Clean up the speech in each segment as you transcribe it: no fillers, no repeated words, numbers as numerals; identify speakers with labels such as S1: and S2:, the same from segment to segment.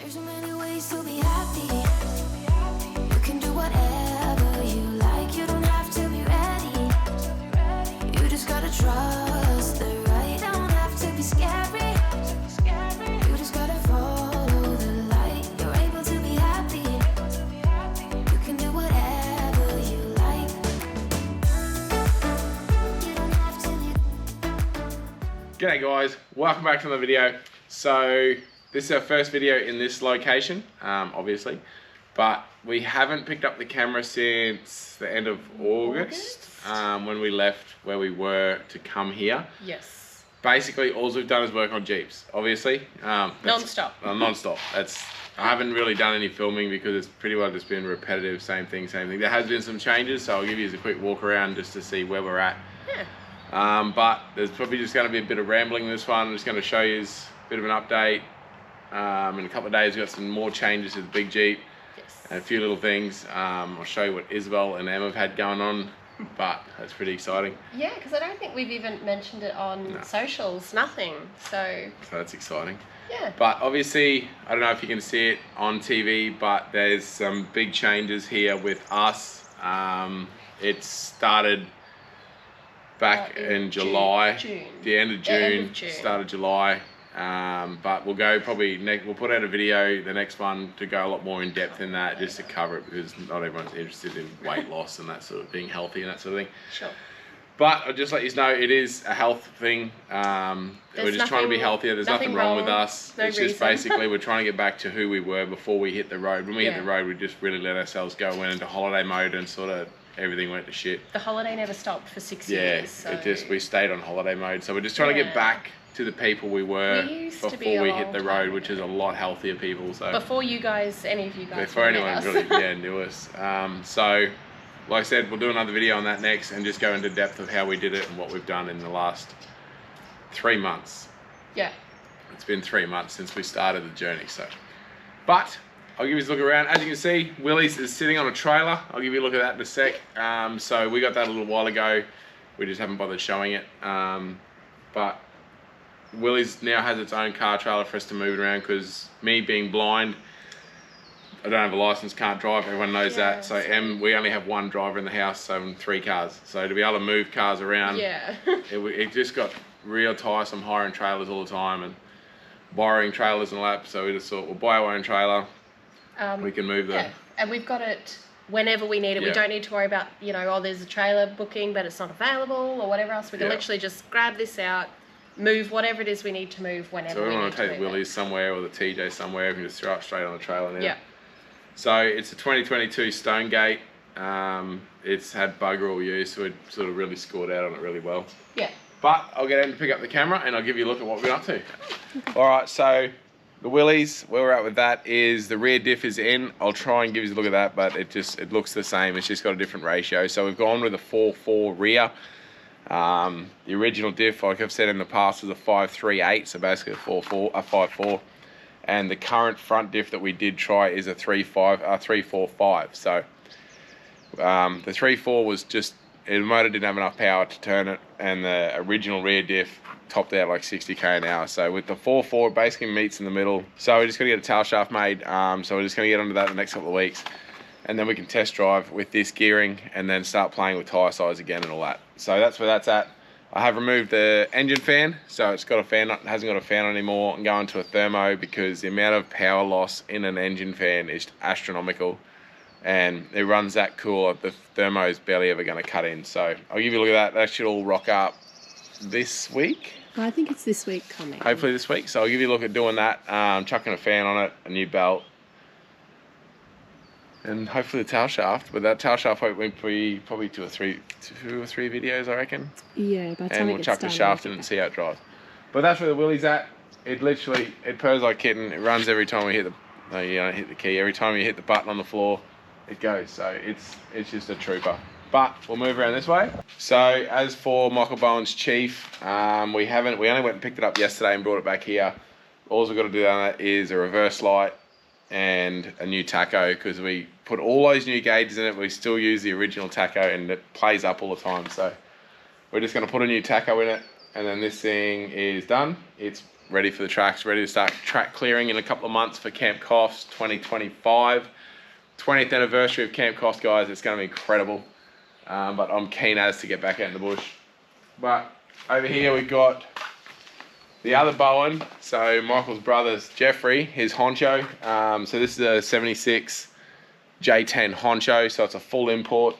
S1: There's so many ways to be happy. You can do whatever you like. You don't have to be ready. You just gotta trust the right. Don't have to be scary. You just gotta follow the light. You're able to be happy. You can do whatever you like. You don't have to be.
S2: G'day guys, welcome back to the video. So this is our first video in this location, obviously, but we haven't picked up the camera since the end of August. When we left where we were to come here.
S3: Yes.
S2: Basically, all we've done is work on Jeeps, obviously.
S3: Non-stop.
S2: Non-stop. I haven't really done any filming because it's pretty well just been repetitive, same thing. There has been some changes, so I'll give you a quick walk around just to see where we're at.
S3: Yeah.
S2: But there's probably just going to be a bit of rambling in this one. I'm just going to show you a bit of an update. In a couple of days, we've got some more changes to the big Jeep.
S3: Yes.
S2: And a few little things. I'll show you what Isabel and Emma have had going on, but that's pretty exciting.
S3: Yeah, because I don't think we've even mentioned it on socials, nothing. So
S2: that's exciting.
S3: Yeah.
S2: But obviously, I don't know if you can see it on TV, but there's some big changes here with us. It started back in July,
S3: June.
S2: the end of June, start of July. But we'll go probably we'll put out a video, the next one, to go a lot more in depth in that, just to cover it, because not everyone's interested in weight loss and that sort of being healthy and that sort of thing.
S3: Sure.
S2: But I'll just let you know, it is a health thing. We're just trying to be healthier. There's nothing wrong with us. It's just basically we're trying to get back to who we were before we hit the road. When we hit the road, we just really let ourselves go, went into holiday mode, and sort of everything went to shit.
S3: The holiday never stopped for 6 years. So.
S2: We stayed on holiday mode. So we're just trying to get back to the people we were before we hit the road, which is a lot healthier people. So
S3: before you guys, any of you guys,
S2: before anyone really knew us. So like I said, we'll do another video on that next and just go into depth of how we did it and what we've done in the last 3 months.
S3: Yeah.
S2: It's been 3 months since we started the journey. So, but I'll give you a look around. As you can see, Willie's is sitting on a trailer. I'll give you a look at that in a sec. So we got that a little while ago. We just haven't bothered showing it. But Willie's now has its own car trailer for us to move it around, because me being blind, I don't have a license, can't drive, everyone knows that. So we only have one driver in the house, so 3 cars. So to be able to move cars around, it just got real tiresome hiring trailers all the time and borrowing trailers and all that. So we just thought, we'll buy our own trailer, we can move the...
S3: And we've got it whenever we need it. We don't need to worry about, there's a trailer booking but it's not available or whatever else. We can literally just grab this out, move whatever it is we need to move whenever we need to. So we want to take the Willys somewhere or the TJ somewhere, we can just throw it straight on the trailer now. Yeah. So it's a 2022 Stonegate. It's had bugger all use, so it sort of really scored out on it really well. Yeah. But I'll get in to pick up the camera and I'll give you a look at what we've been up to. Alright, so the Willys, where we're at with that is the rear diff is in. I'll try and give you a look at that, but it looks the same. It's just got a different ratio. So we've gone with a 4.4 rear. The original diff, like I've said in the past, was a 5.38, so basically a 5.4. And the current front diff that we did try is a 3.45. So the 3.4 was just, the motor didn't have enough power to turn it, and the original rear diff topped out like 60k an hour. So with the 4.4, it basically meets in the middle. So we're just gonna get a tail shaft made. So we're just gonna get onto that in the next couple of weeks, and then we can test drive with this gearing and then start playing with tyre size again and all that. So that's where that's at. I have removed the engine fan, so it's got a fan, hasn't got a fan anymore, and going to a thermo, because the amount of power loss in an engine fan is astronomical, and it runs that cool, the thermo is barely ever going to cut in. So I'll give you a look at that. That should all rock up this week.
S4: I think it's this week coming.
S2: Hopefully this week. So I'll give you a look at doing that, chucking a fan on it, a new belt, and hopefully the tail shaft. But that tail shaft will be probably two or three videos, I reckon.
S4: Yeah, by the time
S2: and we'll chuck the shaft in and see how it drives. But that's where the Willys at. It literally, it purrs like kitten. It runs every time we hit hit the key. Every time you hit the button on the floor, it goes. So it's just a trooper. But we'll move around this way. So as for Michael Bowen's Chief, we only went and picked it up yesterday and brought it back here. All we've got to do on that is a reverse light and a new tacho, because we put all those new gauges in it. We still use the original tacho and it plays up all the time. So we're just going to put a new tacho in it, and then this thing is done. It's ready for the tracks, ready to start track clearing in a couple of months for Camp Coffs 2025. 20th anniversary of Camp Coffs, guys. It's going to be incredible. But I'm keen as to get back out in the bush. But over here we've got the other Bowen. So Michael's brother's Jeffrey, his honcho. So this is a 76 J10 honcho. So it's a full import.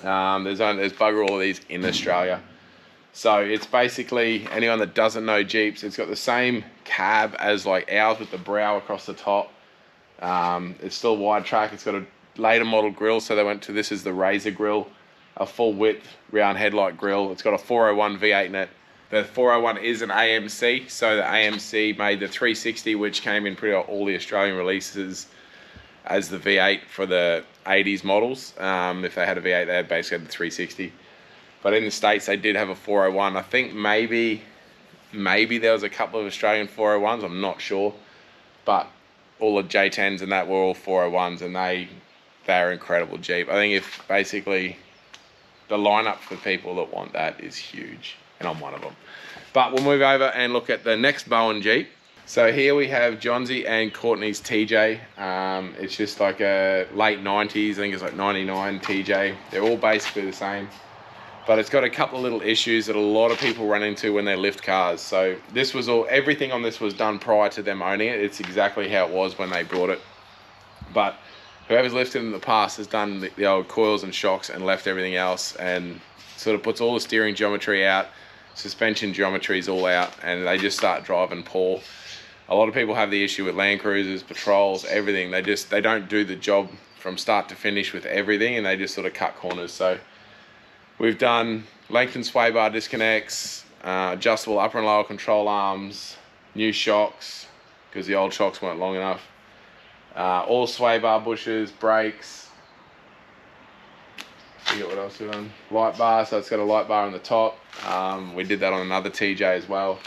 S2: There's bugger all of these in Australia. So it's basically, anyone that doesn't know Jeeps, it's got the same cab as like ours with the brow across the top. It's still wide track. It's got a later model grill, so they went to, this is the Razor grill, a full width round headlight grill. It's got a 401 V8 in it. The 401 is an AMC, so the AMC made the 360, which came in pretty much all the Australian releases as the V8 for the 80s models. If they had a V8, they had basically had the 360. But in the States, they did have a 401. I think maybe there was a couple of Australian 401s, I'm not sure. But all the J10s and that were all 401s, and they're incredible Jeep. I think if basically the lineup for people that want that is huge, and I'm one of them. But we'll move over and look at the next Bowen Jeep. So here we have Johnsy and Courtney's TJ. It's just like a late 90s, I think it's like 99 TJ. They're all basically the same. But it's got a couple of little issues that a lot of people run into when they lift cars. So this was all, everything on this was done prior to them owning it. It's exactly how it was when they brought it. But whoever's lifted in the past has done the old coils and shocks and left everything else, and sort of puts all the steering geometry out, suspension geometry is all out, and they just start driving poor. A lot of people have the issue with Land Cruisers, Patrols, everything. They don't do the job from start to finish with everything, and they just sort of cut corners. So we've done length and sway bar disconnects, adjustable upper and lower control arms, new shocks, because the old shocks weren't long enough, all sway bar bushes, brakes. Forget what else we've done. Light bar, so it's got a light bar on the top. We did that on another TJ as well.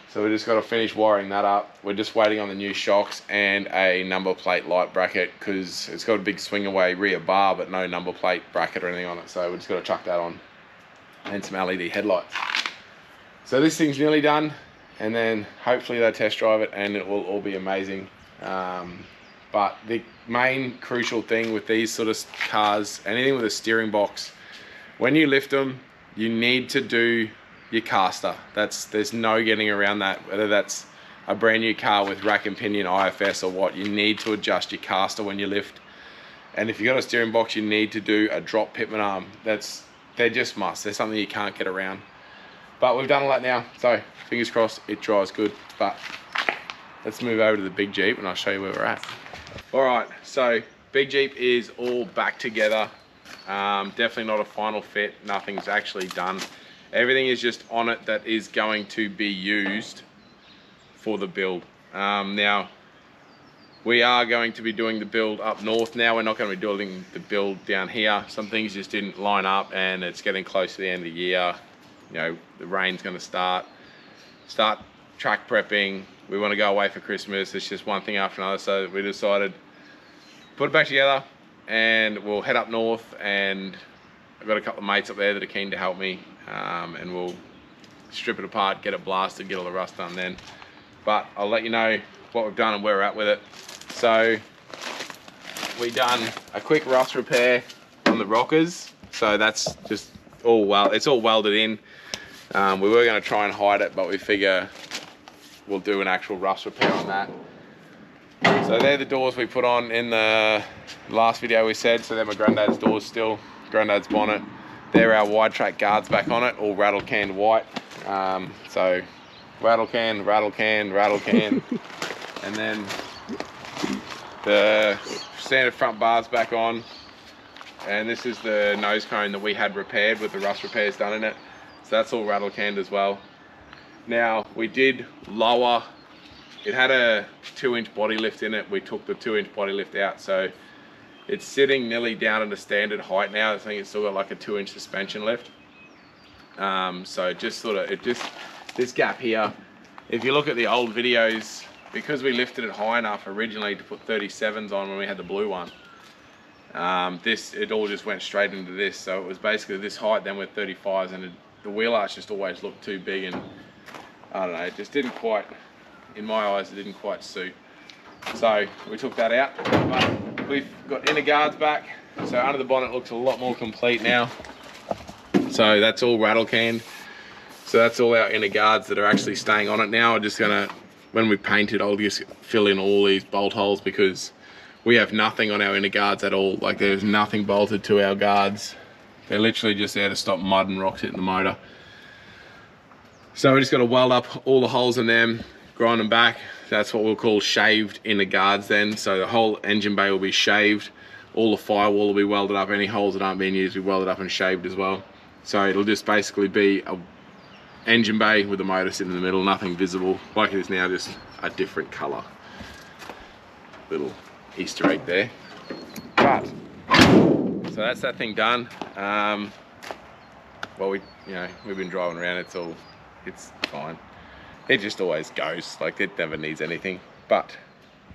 S2: So we just got to finish wiring that up. We're just waiting on the new shocks and a number plate light bracket, because it's got a big swing away rear bar but no number plate bracket or anything on it. So we just got to chuck that on, and some LED headlights. So this thing's nearly done, and then hopefully they test drive it and it will all be amazing. But the main crucial thing with these sort of cars, anything with a steering box, when you lift them, you need to do your caster. There's no getting around that. Whether that's a brand new car with rack and pinion IFS or what, you need to adjust your caster when you lift. And if you've got a steering box, you need to do a drop pitman arm. They're just must. There's something you can't get around. But we've done all that now, so fingers crossed it drives good. But let's move over to the big Jeep and I'll show you where we're at. All right, so big Jeep is all back together. Definitely not a final fit. Nothing's actually done. Everything is just on it that is going to be used for the build. Now, we are going to be doing the build up north now. We're not going to be doing the build down here. Some things just didn't line up, and it's getting close to the end of the year. You know, the rain's going to start track prepping. We want to go away for Christmas. It's just one thing after another. So we decided put it back together, and we'll head up north, and I've got a couple of mates up there that are keen to help me, and we'll strip it apart, get it blasted, get all the rust done then. But I'll let you know what we've done and where we're at with it. So we done a quick rust repair on the rockers. So that's just it's all welded in. We were going to try and hide it, but we figure we'll do an actual rust repair on that. So they're the doors we put on in the last video we said. So they're my granddad's doors still, granddad's bonnet. They're our wide track guards back on it, all rattle canned white. So rattle can, rattle can, rattle can. And then the standard front bars back on. And this is the nose cone that we had repaired with the rust repairs done in it. So that's all rattle canned as well. Now we did lower, it had a 2-inch body lift in it. We took the 2-inch body lift out. So it's sitting nearly down at a standard height now. I think it's still got like a 2-inch suspension lift. So just sort of, this gap here, if you look at the old videos, because we lifted it high enough originally to put 37s on when we had the blue one, it all just went straight into this. So it was basically this height then with 35s, and the wheel arch just always looked too big, and I don't know, it just didn't quite, in my eyes, it didn't quite suit. So we took that out, but we've got inner guards back. So under the bonnet looks a lot more complete now. So that's all rattle canned. So that's all our inner guards that are actually staying on it now. I'm just gonna, when we paint it, I'll just fill in all these bolt holes because we have nothing on our inner guards at all. Like there's nothing bolted to our guards. They're literally just there to stop mud and rocks hitting the motor. So we just gotta weld up all the holes in them, grind them back. That's what we'll call shaved inner guards then. So the whole engine bay will be shaved. All the firewall will be welded up. Any holes that aren't being used will be welded up and shaved as well. So it'll just basically be a engine bay with the motor sitting in the middle, nothing visible. Like it is now, just a different color. Little Easter egg there. But, so that's that thing done. Well, we've been driving around, it's fine. It just always goes, like it never needs anything. But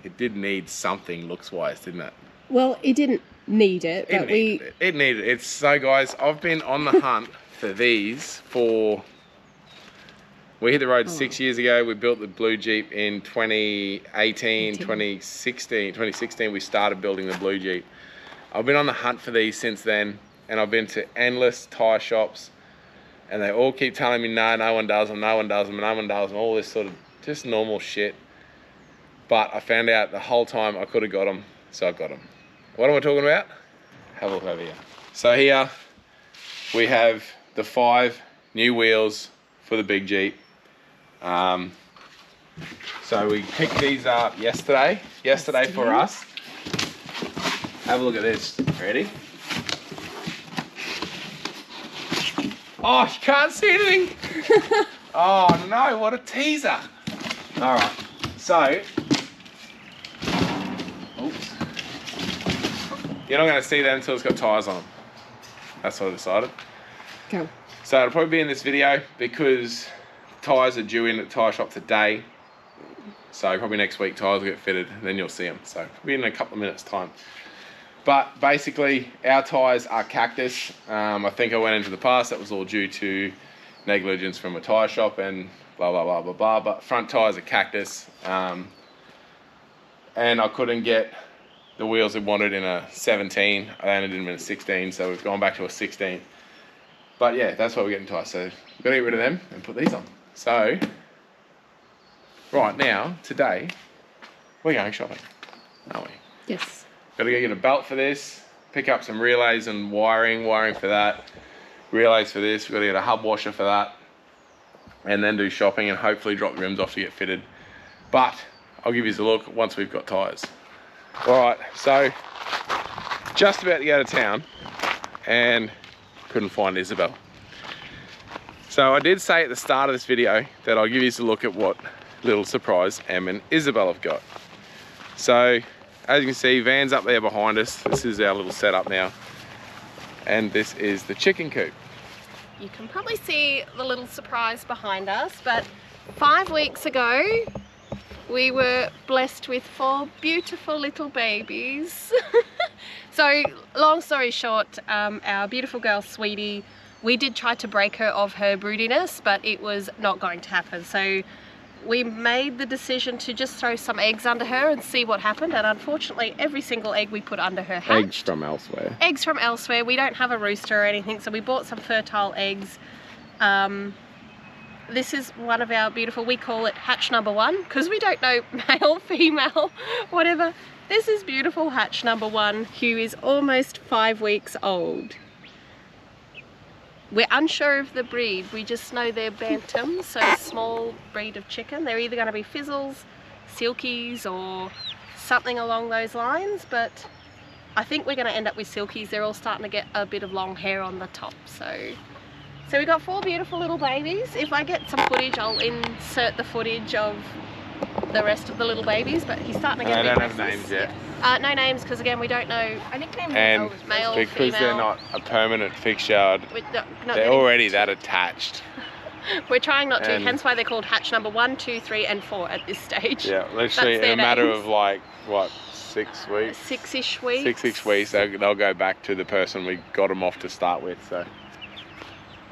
S2: it did need something looks-wise, didn't it?
S4: Well, it didn't need it, but
S2: it needed it. So guys, I've been on the hunt for these for, we hit the road 6 years ago. We built the blue Jeep in 2018, 2016 we started building the blue Jeep. I've been on the hunt for these since then, and I've been to endless tyre shops, and they all keep telling me no one does them, no one does them, no one does them, all this sort of just normal shit. But I found out the whole time I could have got them, so I got them. What am I talking about? Have a look over here. So here we have the 5 new wheels for the big Jeep. So we picked these up yesterday for us. Have a look at this. Ready? Oh, you can't see anything. Oh no, what a teaser. All right, so, oops. You're not going to see that until it's got tyres on them. That's what I decided.
S4: Go.
S2: So it'll probably be in this video because tyres are due in at the tyre shop today. So probably next week tyres will get fitted, and then you'll see them. So probably in a couple of minutes time. But basically our tyres are Cactus. I think I went into the past, that was all due to negligence from a tyre shop and blah, blah, blah, blah, blah. But front tyres are Cactus. And I couldn't get the wheels we wanted in a 17. I only did them in a 16, so we've gone back to a 16. But yeah, that's why we're getting tyres. So we've got to get rid of them and put these on. So, right now, today, we're going shopping, aren't we?
S4: Yes.
S2: Got to go get a belt for this, pick up some relays and wiring for that, relays for this. We've got to get a hub washer for that, and then do shopping and hopefully drop the rims off to get fitted. But I'll give you a look once we've got tyres. Alright, so just about to go to town and couldn't find Isabel. So I did say at the start of this video that I'll give you a look at what little surprise Em and Isabel have got. So as you can see, van's up there behind us. This is our little setup now. And this is the chicken coop.
S3: You can probably see the little surprise behind us, but 5 weeks ago, we were blessed with 4 beautiful little babies. So, long story short, our beautiful girl, Sweetie, we did try to break her of her broodiness, but it was not going to happen. So we made the decision to just throw some eggs under her and see what happened. And unfortunately, every single egg we put under her hatched.
S2: Eggs from elsewhere. Eggs from
S3: elsewhere. We don't have a rooster or anything, so we bought some fertile eggs. This is one of our beautiful, we call it hatch number 1, because we don't know male, female, whatever. This is beautiful hatch number 1, who is almost 5 weeks old. We're unsure of the breed, we just know they're bantams, so a small breed of chicken. They're either going to be fizzles, silkies, or something along those lines, but I think we're going to end up with silkies. They're all starting to get a bit of long hair on the top, so we got 4 beautiful little babies. If I get some footage, I'll insert the footage of the rest of the little babies, but he's starting to get a bit restless.
S2: They don't have names yet.
S3: No names, because again, we don't know. I think
S2: and
S3: male,
S2: because
S3: female.
S2: they're not a permanent fixture, they're already that attached.
S3: We're trying not to, hence why they're called hatch number 1, 2, 3, and 4 at this stage.
S2: Yeah, literally in a matter of like, what, 6 weeks?
S3: 6-ish weeks.
S2: 6-ish weeks, they'll go back to the person we got them off to start with, so.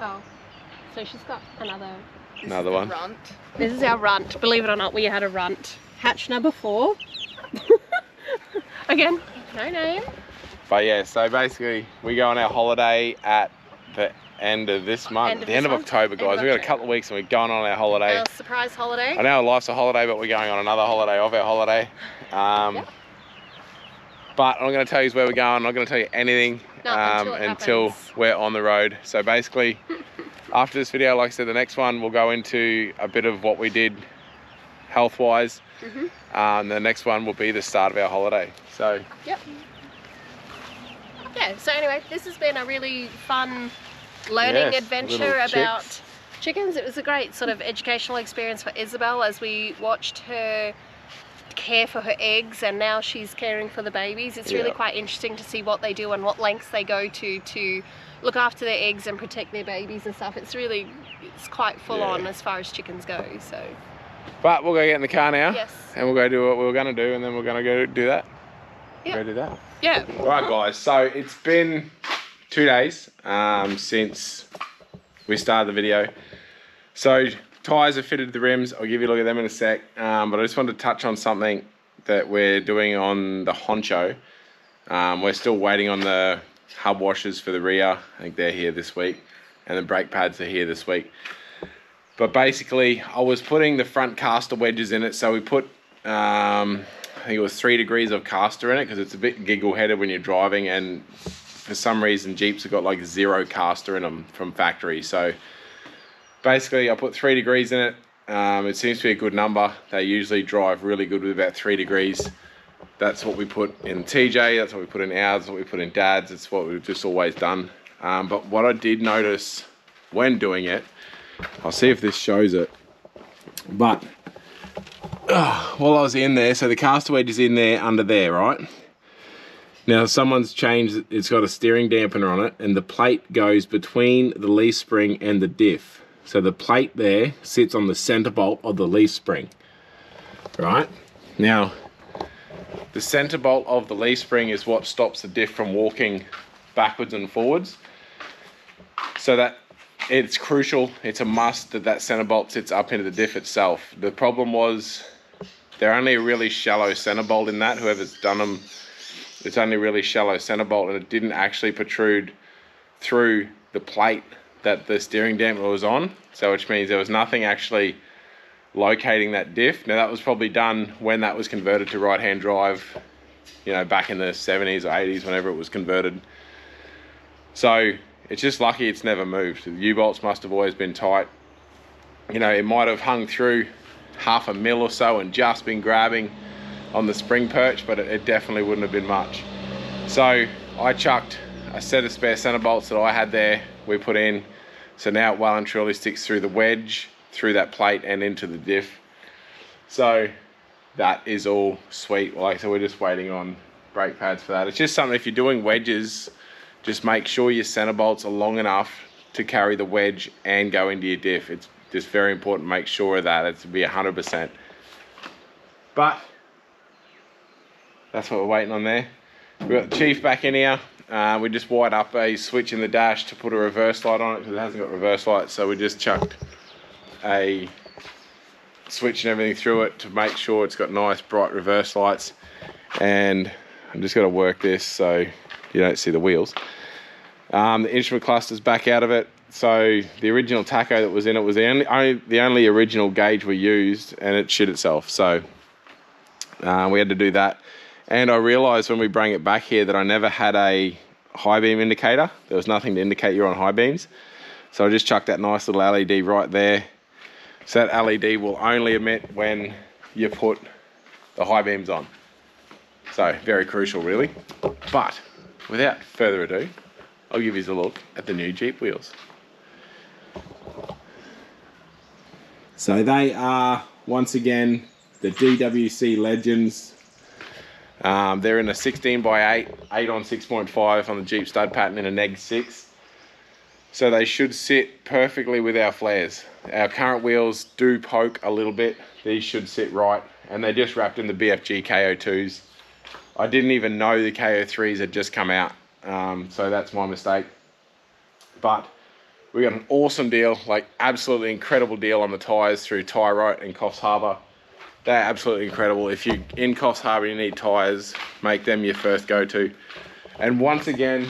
S3: Oh, so she's got another
S2: Another one.
S3: Runt. This is our runt. Believe it or not, we had a runt. Hatch number 4. Again, no name.
S2: But yeah, so basically we go on our holiday at the end of this month, end of October, guys. We've got a couple of weeks and we're going on our holiday.
S3: Our surprise holiday.
S2: I know life's a holiday, but we're going on another holiday of our holiday.
S3: Yep.
S2: But I'm not going to tell you where we're going. I'm not going to tell you anything until we're on the road. So basically, after this video, like I said, the next one we'll go into a bit of what we did health-wise. The next one will be the start of our holiday. So.
S3: Yep. Yeah, so anyway, this has been a really fun learning adventure about chickens. It was a great sort of educational experience for Isabel as we watched her care for her eggs, and now she's caring for the babies. It's really quite interesting to see what they do and what lengths they go to look after their eggs and protect their babies and stuff. It's quite full on as far as chickens go. So.
S2: But we'll go get in the car now.
S3: Yes.
S2: And we'll go do what we were going to do, and then we're going to go do that.
S3: Yeah.
S2: Go do that.
S3: Yeah.
S2: Right, guys. So it's been 2 days since we started the video. So tyres are fitted to the rims. I'll give you a look at them in a sec. But I just wanted to touch on something that we're doing on the honcho. We're still waiting on the hub washers for the rear. I think they're here this week. And the brake pads are here this week. But basically, I was putting the front caster wedges in it. So we put, I think it was 3 degrees of caster in it because it's a bit giggle-headed when you're driving. And for some reason, Jeeps have got like 0 caster in them from factory. So basically, I put 3 degrees in it. It seems to be a good number. They usually drive really good with about 3 degrees. That's what we put in TJ. That's what we put in ours. That's what we put in Dad's. It's what we've just always done. But what I did notice when doing it, I'll see if this shows it. But while I was in there, so the caster wedge is in there under there, right? Now someone's changed, it's got a steering dampener on it, and the plate goes between the leaf spring and the diff. So the plate there sits on the center bolt of the leaf spring, right? Now, the center bolt of the leaf spring is what stops the diff from walking backwards and forwards. So that it's crucial, it's a must that that center bolt sits up into the diff itself. The problem was they're only a really shallow center bolt in that. Whoever's done them, it's only really shallow center bolt, and it didn't actually protrude through the plate that the steering dampener was on. So which means there was nothing actually locating that diff. Now that was probably done when that was converted to right-hand drive, you know, back in the 70s or 80s, whenever it was converted. So it's just lucky it's never moved. The U-bolts must have always been tight. You know, it might have hung through 1/2 mil or so and just been grabbing on the spring perch, but it definitely wouldn't have been much. So I chucked a set of spare center bolts that I had there, we put in. So now it well and truly sticks through the wedge, through that plate and into the diff. So that is all sweet. Like I said, we're just waiting on brake pads for that. It's just something, if you're doing wedges, just make sure your center bolts are long enough to carry the wedge and go into your diff. It's just very important to make sure of that. It's to be 100%. But that's what we're waiting on there. We've got the Chief back in here. We just wired up a switch in the dash to put a reverse light on it because it hasn't got reverse lights. So we just chucked a switch and everything through it to make sure it's got nice bright reverse lights. And I'm just going to work this so you don't see the wheels. The instrument cluster's back out of it. So the original tacho that was in it was the only original gauge we used, and it shit itself. So we had to do that. And I realised when we bring it back here that I never had a high beam indicator. There was nothing to indicate you're on high beams. So I just chucked that nice little LED right there. So that LED will only emit when you put the high beams on. So very crucial really. But without further ado, I'll give you a look at the new Jeep wheels. So they are, once again, the DWC Legends. They're in a 16x8, 8 on 6.5 on the Jeep stud pattern in a neg 6. So they should sit perfectly with our flares. Our current wheels do poke a little bit. These should sit right, and they're just wrapped in the BFG KO2s. I didn't even know the KO3s had just come out, so that's my mistake. But We got an awesome deal, like absolutely incredible deal on the tyres through Tyrote and Coffs Harbour. They're absolutely incredible. If you're in Coffs Harbour and you need tyres, make them your first go-to. And once again,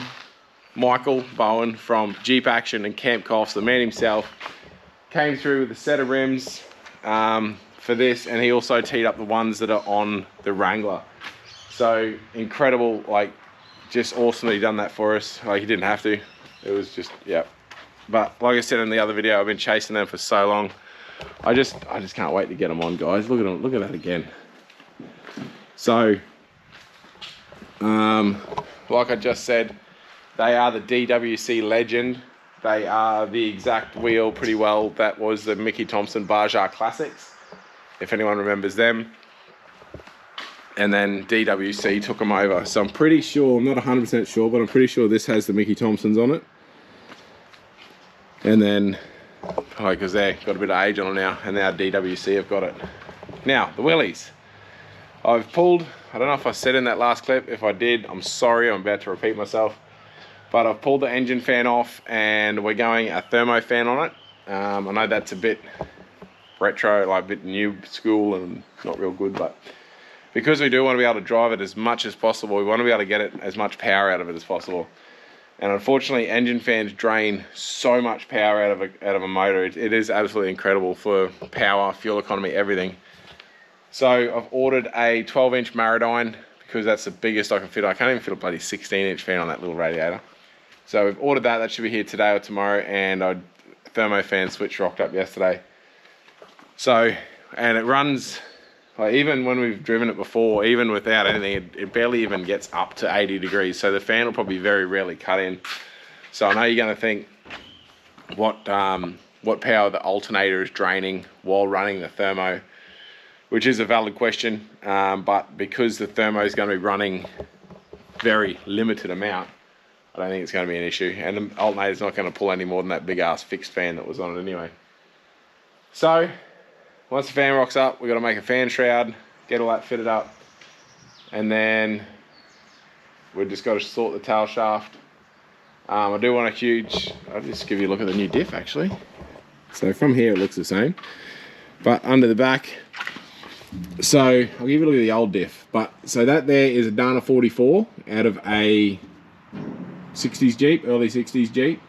S2: Michael Bowen from Jeep Action and Camp Coffs, the man himself, came through with a set of rims for this, and he also teed up the ones that are on the Wrangler. So incredible, like just awesome that he done that for us. Like he didn't have to, it was just, yeah. But like I said in the other video, I've been chasing them for so long. I just can't wait to get them on, guys. Look at them, look at that again. So, like I just said, they are the DWC Legend. They are the exact wheel pretty well that was the Mickey Thompson Barjar Classics, if anyone remembers them. And then DWC took them over. So I'm pretty sure, I'm not 100% sure, but I'm pretty sure this has the Mickey Thompsons on it. And then, because they've got a bit of age on it now, and now DWC have got it. Now, the wheelies. I've pulled, I don't know if I said in that last clip, if I did, I'm sorry, I'm about to repeat myself. But I've pulled the engine fan off, and we're going a thermo fan on it. I know that's a bit retro, like a bit new school and not real good, but because we do want to be able to drive it as much as possible, we want to be able to get it as much power out of it as possible. And unfortunately, engine fans drain so much power out of a motor. It is absolutely incredible for power, fuel economy, everything. So I've ordered a 12-inch Maradyne because that's the biggest I can fit. I can't even fit a bloody 16-inch fan on that little radiator. So we've ordered that. That should be here today or tomorrow. And our thermo fan switch rocked up yesterday. So, and it runs, like even when we've driven it before, even without anything, it barely even gets up to 80 degrees. So the fan will probably very rarely cut in. So I know you're going to think what power the alternator is draining while running the thermo, which is a valid question. But because the thermo is going to be running very limited amount, I don't think it's going to be an issue. And the alternator is not going to pull any more than that big ass fixed fan that was on it anyway. So once the fan rocks up, we've got to make a fan shroud, get all that fitted up, and then we've just got to sort the tail shaft. I do want a huge, I'll just give you a look at the new diff actually. So from here it looks the same, but under the back, so I'll give you a look at the old diff. But so that there is a Dana 44 out of a 60s Jeep, early 60s Jeep.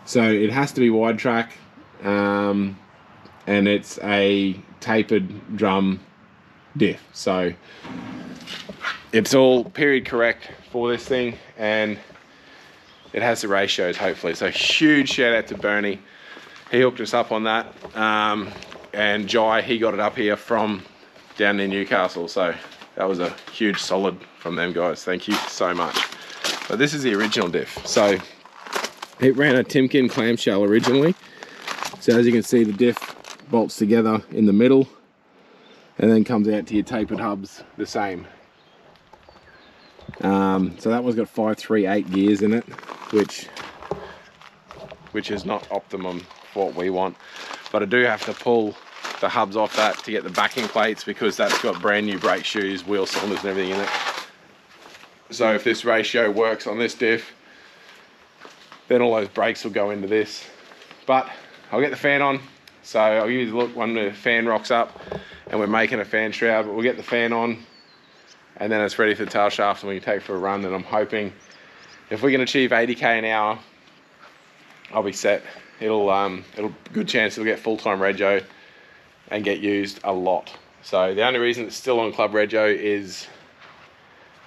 S2: So it has to be wide track. And it's a tapered drum diff, so it's all period correct for this thing, and it has the ratios hopefully. So huge shout out to Bernie, he hooked us up on that, and Jai, he got it up here from down in Newcastle, so that was a huge solid from them guys, thank you so much. But this is the original diff. So it ran a Timken clamshell originally, so as you can see the diff bolts together in the middle and then comes out to your tapered hubs the same. So that one's got 538 gears in it, which is not optimum for what we want, but I do have to pull the hubs off that to get the backing plates because that's got brand new brake shoes, wheel cylinders and everything in it. So if this ratio works on this diff, then all those brakes will go into this. But I'll get the fan on. So I'll give you a look when the fan rocks up and we're making a fan shroud, but we'll get the fan on and then it's ready for the tail shaft and we can take it for a run. And I'm hoping if we can achieve 80k an hour, I'll be set. It'll good chance it'll get full-time rego and get used a lot. So the only reason it's still on club rego is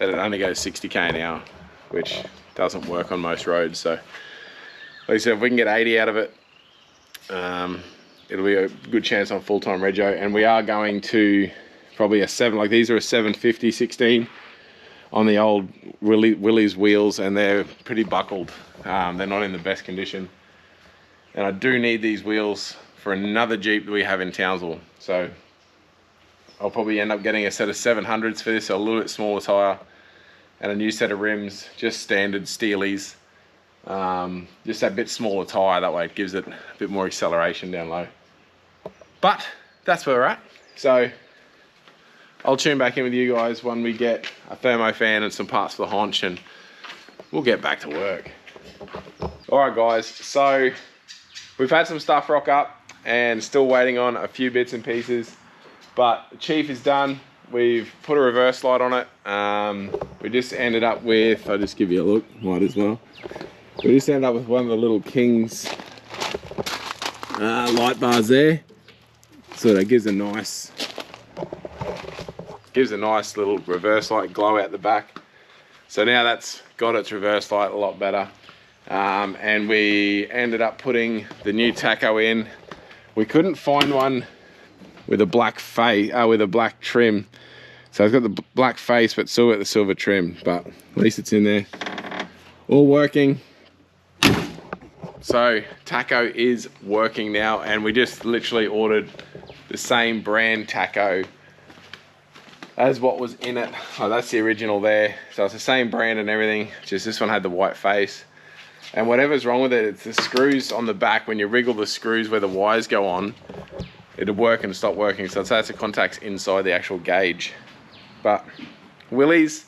S2: that it only goes 60k an hour, which doesn't work on most roads. So like I said, if we can get 80 out of it, it'll be a good chance on full-time rego. And we are going to probably a 7, like these are a 750 16 on the old Willys wheels, and they're pretty buckled. They're not in the best condition. And I do need these wheels for another Jeep that we have in Townsville. So I'll probably end up getting a set of 700s for this, a little bit smaller tire, and a new set of rims, just standard Steelies. Just that bit smaller tire, that way it gives it a bit more acceleration down low. But that's where we're at. So I'll tune back in with you guys when we get a thermo fan and some parts for the haunch, and we'll get back to work. All right guys, so we've had some stuff rock up and still waiting on a few bits and pieces, but the Chief is done. We've put a reverse light on it. We just ended up with, I'll just give you a look, might as well. We just ended up with one of the little King's light bars there. So that gives a nice little reverse light glow out the back. So now that's got its reverse light a lot better. And we ended up putting the new tacho in. We couldn't find one with a black face, with a black trim. So it's got the black face, but still got the silver trim. But at least it's in there, all working. So tacho is working now, and we just literally ordered the same brand tacho as what was in it. Oh, that's the original there. So it's the same brand and everything, just this one had the white face. And whatever's wrong with it, it's the screws on the back. When you wriggle the screws where the wires go on, it'll work and stop working. So that's the contacts inside the actual gauge. But Willie's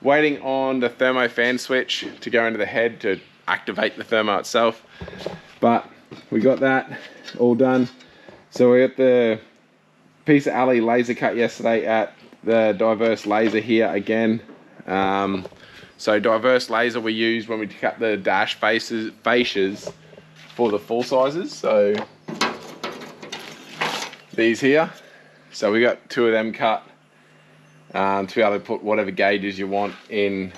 S2: waiting on the thermo fan switch to go into the head to activate the thermo itself. But we got that all done. So we got the piece of alley laser cut yesterday at the Diverse Laser here again. So Diverse Laser we used when we cut the dash fascias for the full sizes. So these here. So we got 2 of them cut to be able to put whatever gauges you want in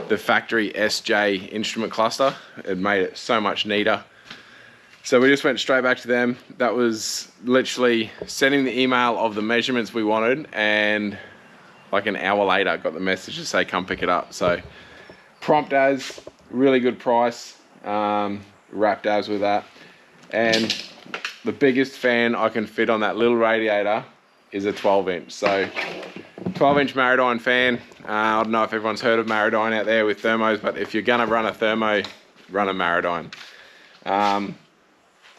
S2: the factory SJ instrument cluster. It made it so much neater. So we just went straight back to them. That was literally sending the email of the measurements we wanted, and like an hour later got the message to say come pick it up. So prompt as, really good price, wrapped as with that. And the biggest fan I can fit on that little radiator is a 12-inch. So 12-inch Maradyne fan. I don't know if everyone's heard of Maradyne out there with thermos, but if you're gonna run a thermo, run a Maradyne.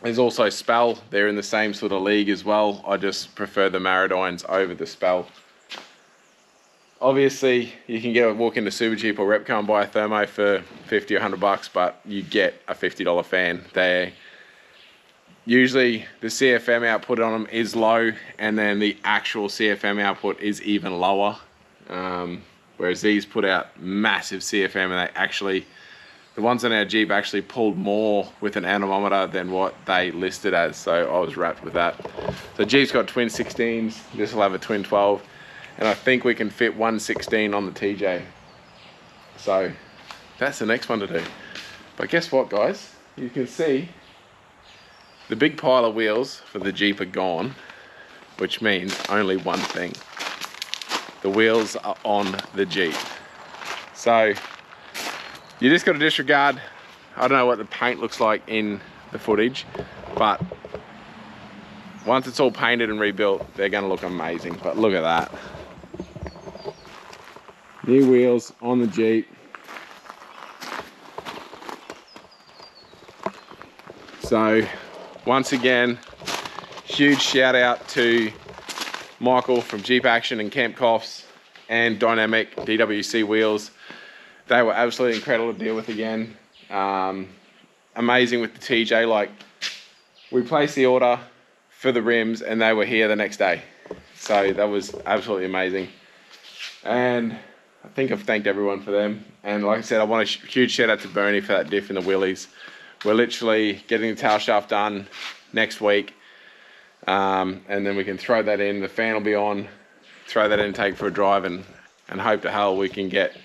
S2: There's also Spell. They're in the same sort of league as well. I just prefer the Maradynes over the Spell. Obviously, you can walk into Supercheap or Repco and buy a thermo for 50 or 100 bucks, but you get a $50 fan. They usually, the CFM output on them is low, and then the actual CFM output is even lower. Whereas these put out massive CFM, and they actually, the ones on our Jeep actually pulled more with an anemometer than what they listed as. So I was wrapped with that. So Jeep's got twin 16s. This will have a twin 12. And I think we can fit 116 on the TJ. So that's the next one to do. But guess what, guys? You can see the big pile of wheels for the Jeep are gone, which means only one thing. The wheels are on the Jeep. So you just got to disregard, I don't know what the paint looks like in the footage, but once it's all painted and rebuilt, they're going to look amazing. But look at that. New wheels on the Jeep. So once again, huge shout out to Michael from Jeep Action and Camp Coffs and Dynamic DWC Wheels. They were absolutely incredible to deal with again. Amazing with the TJ. Like, we placed the order for the rims and they were here the next day. So that was absolutely amazing. And I think I've thanked everyone for them. And like I said, I want a huge shout out to Bernie for that diff in the wheelies. We're literally getting the tail shaft done next week. And then we can throw that in. The fan will be on, throw that in, take for a drive, and hope to hell we can get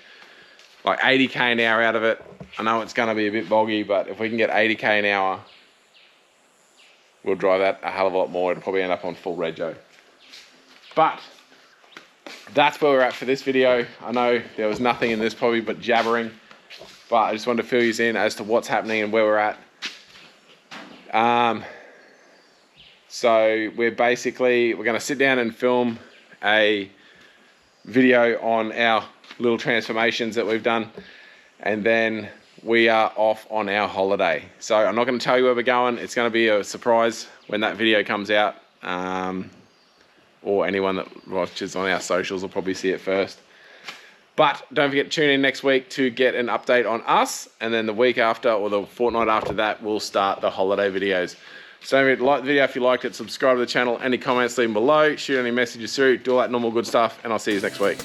S2: like 80k an hour out of it. I know it's going to be a bit boggy, but if we can get 80k an hour, we'll drive that a hell of a lot more. It'll probably end up on full rego. But that's where we're at for this video. I know there was nothing in this probably but jabbering, but I just wanted to fill you in as to what's happening and where we're at. So we're going to sit down and film a video on our little transformations that we've done, and then we are off on our holiday. So I'm not going to tell you where we're going. It's going to be a surprise when that video comes out, or anyone that watches on our socials will probably see it first. But don't forget to tune in next week to get an update on us. And then the week after or the fortnight after that, we'll start the holiday videos. So don't forget to like the video if you liked it. Subscribe to the channel. Any comments, leave them below. Shoot any messages through. Do all that normal good stuff. And I'll see you next week.